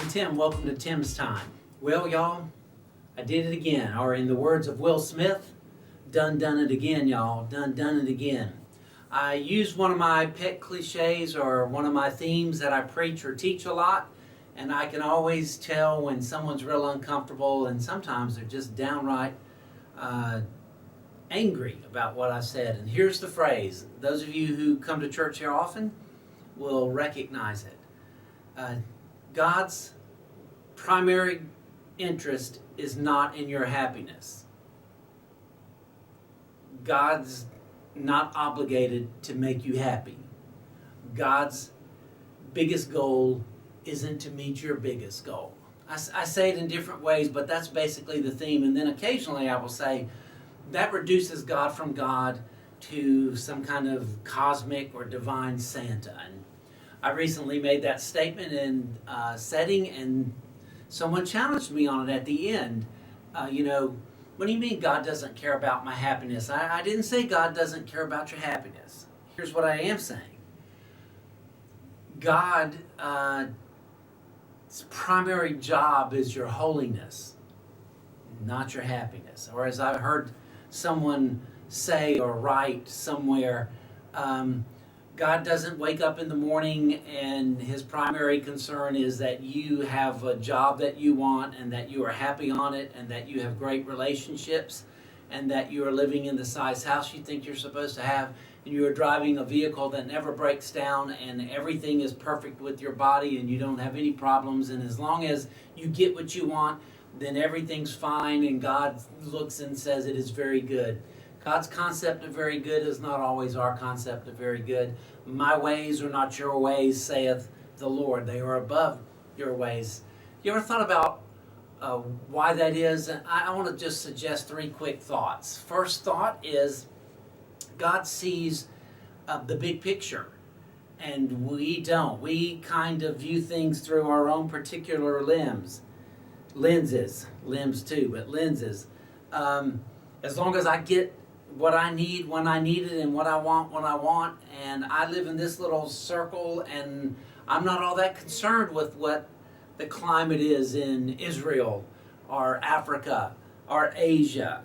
I'm Tim. Welcome to Tim's Time. Well, y'all, I did it again. Or in the words of Will Smith, done it again, y'all. Done it again. I use one of my pet cliches or one of my themes that I preach or teach a lot, and I can always tell when someone's real uncomfortable, and sometimes they're just downright angry about what I said. And here's the phrase. Those of you who come to church here often will recognize it. God's primary interest is not in your happiness. God's not obligated to make you happy. God's biggest goal isn't to meet your biggest goal. I say it in different ways, but that's basically the theme. And then occasionally I will say that reduces God from God to some kind of cosmic or divine Santa. And I recently made that statement in setting, and someone challenged me on it at the end. What do you mean God doesn't care about my happiness? I didn't say God doesn't care about your happiness. Here's what I am saying. God's primary job is your holiness, not your happiness. Or as I heard someone say or write somewhere, God doesn't wake up in the morning and his primary concern is that you have a job that you want and that you are happy on it and that you have great relationships and that you are living in the size house you think you're supposed to have and you are driving a vehicle that never breaks down and everything is perfect with your body and you don't have any problems, and as long as you get what you want, then everything's fine and God looks and says it is very good. God's concept of very good is not always our concept of very good. My ways are not your ways, saith the Lord. They are above your ways. You ever thought about why that is? And I want to just suggest three quick thoughts. First thought is God sees the big picture, and we don't. We kind of view things through our own particular limbs too, but lenses. As long as I get what I need when I need it and what I want when I want, and I live in this little circle and I'm not all that concerned with what the climate is in Israel or Africa or Asia.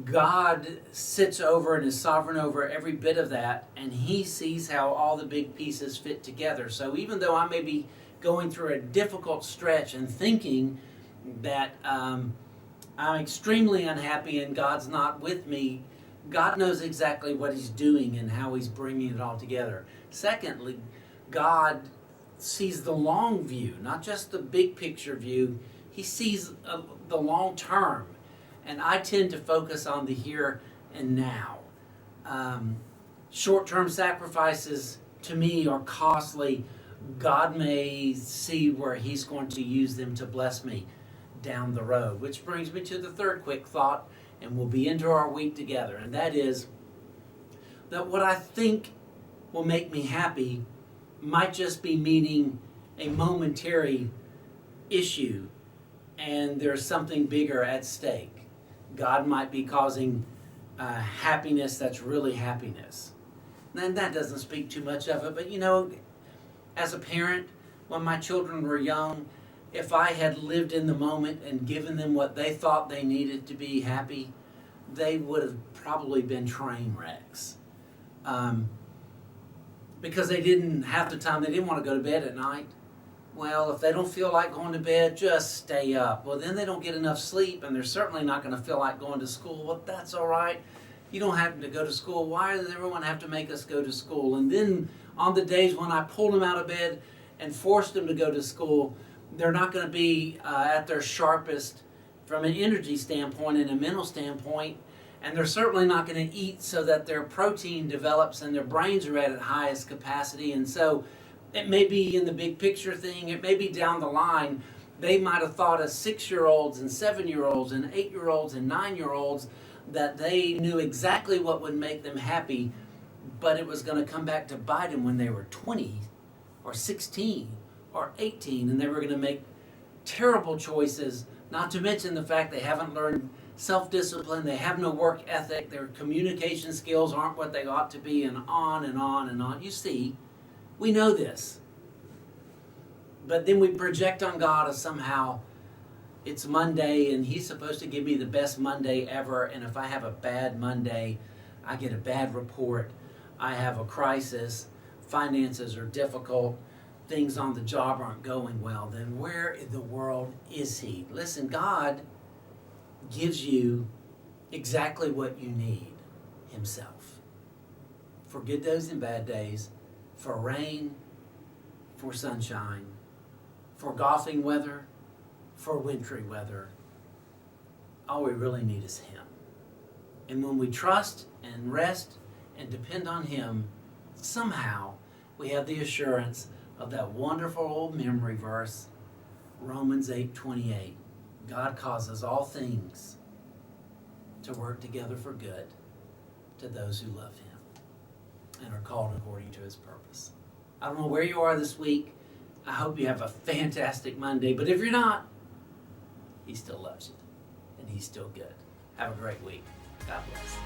God sits over and is sovereign over every bit of that, and he sees how all the big pieces fit together. So even though I may be going through a difficult stretch and thinking that I'm extremely unhappy and God's not with me, God knows exactly what he's doing and how he's bringing it all together. Secondly, God sees the long view, not just the big picture view. He sees the long term. And I tend to focus on the here and now. Short-term sacrifices to me are costly. God may see where he's going to use them to bless me down the road. Which brings me to the third quick thought, and we'll be into our week together. And that is that what I think will make me happy might just be meeting a momentary issue, and there's something bigger at stake. God might be causing happiness that's really happiness. And that doesn't speak too much of it, but as a parent, when my children were young, if I had lived in the moment and given them what they thought they needed to be happy, they would have probably been train wrecks. Because they didn't, half the time, they didn't want to go to bed at night. Well, if they don't feel like going to bed, just stay up. Well, then they don't get enough sleep, and they're certainly not going to feel like going to school. Well, that's all right. You don't have to go to school. Why does everyone have to make us go to school? And then on the days when I pulled them out of bed and forced them to go to school, they're not going to be at their sharpest from an energy standpoint and a mental standpoint, and they're certainly not going to eat so that their protein develops and their brains are at its highest capacity. And so it may be in the big picture thing, it may be down the line. They might have thought as 6-year-olds and 7-year-olds and 8-year-olds and 9-year-olds that they knew exactly what would make them happy, but it was going to come back to bite them when they were 20 or 16 or 18, and they were going to make terrible choices, not to mention the fact they haven't learned self-discipline, they have no work ethic, their communication skills aren't what they ought to be, and on and on and on. You see, we know this. But then we project on God as somehow it's Monday and He's supposed to give me the best Monday ever. And if I have a bad Monday, I get a bad report, I have a crisis, finances are difficult, things on the job aren't going well, then where in the world is He? Listen, God gives you exactly what you need Himself. For good days and bad days, for rain, for sunshine, for golfing weather, for wintry weather. All we really need is Him. And when we trust and rest and depend on Him, somehow we have the assurance of that wonderful old memory verse, Romans 8:28. God causes all things to work together for good to those who love Him and are called according to His purpose. I don't know where you are this week. I hope you have a fantastic Monday. But if you're not, He still loves you. And He's still good. Have a great week. God bless.